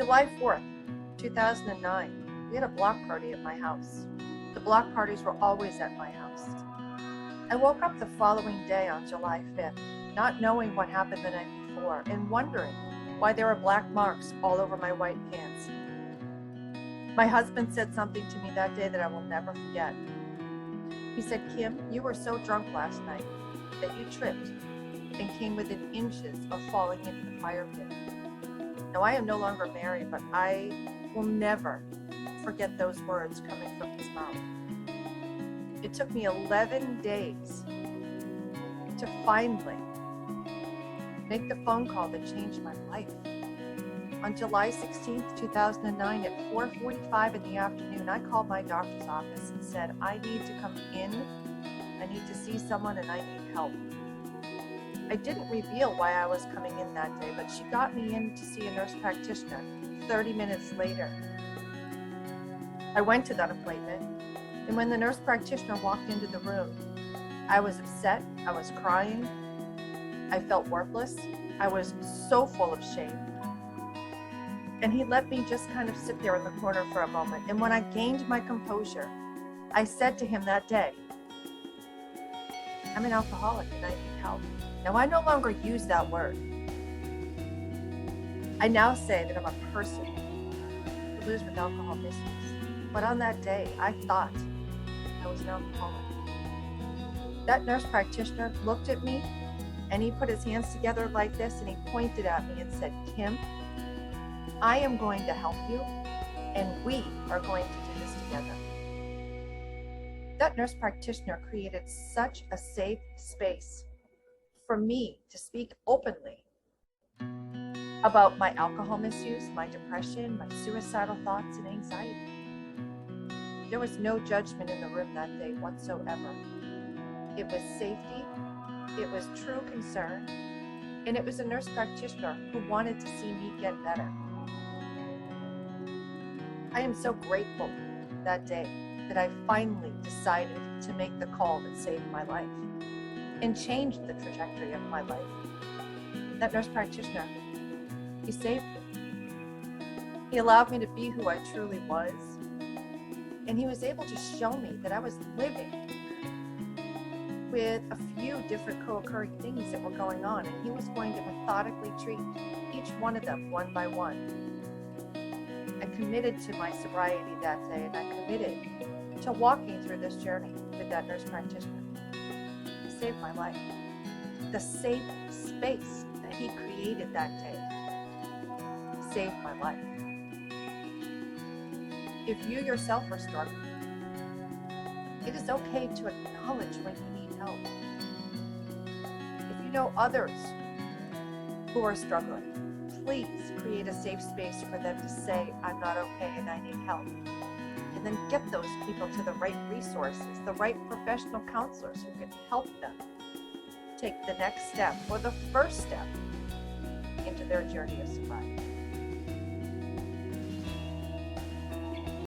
July 4th, 2009, we had a block party at my house. The block parties were always at my house. I woke up the following day on July 5th, not knowing what happened the night before and wondering why there were black marks all over my white pants. My husband said something to me that day that I will never forget. He said, "Kim, you were so drunk last night that you tripped and came within inches of falling into the fire pit." Now, I am no longer married, but I will never forget those words coming from his mouth. It took me 11 days to finally make the phone call that changed my life. On July 16th, 2009, at 4:45 in the afternoon, I called my doctor's office and said, "I need to come in, I need to see someone, and I need help." I didn't reveal why I was coming in that day, but she got me in to see a nurse practitioner 30 minutes later. I went to that appointment, and when the nurse practitioner walked into the room, I was upset, I was crying, I felt worthless, I was so full of shame. And he let me just kind of sit there in the corner for a moment. And when I gained my composure, I said to him that day, "I'm an alcoholic and I need help." Now, I no longer use that word. I now say that I'm a person who lives with alcohol misuse. But on that day, I thought I was an alcoholic. That nurse practitioner looked at me and he put his hands together like this and he pointed at me and said, "Kim, I am going to help you and we are going to do this together." That nurse practitioner created such a safe space for me to speak openly about my alcohol misuse, my depression, my suicidal thoughts and anxiety. There was no judgment in the room that day whatsoever. It was safety, it was true concern, and it was a nurse practitioner who wanted to see me get better. I am so grateful that day that I finally decided to make the call that saved my life and changed the trajectory of my life. That nurse practitioner, he saved me. He allowed me to be who I truly was, and he was able to show me that I was living with a few different co-occurring things that were going on, and he was going to methodically treat each one of them one by one. I committed to my sobriety that day, and I committed to walking through this journey with that nurse practitioner. He saved my life. The safe space that he created that day saved my life. If you yourself are struggling, it is okay to acknowledge when you need help. If you know others who are struggling, please create a safe space for them to say, "I'm not okay and I need help." And then get those people to the right resources, the right professional counselors who can help them take the next step or the first step into their journey of sobriety.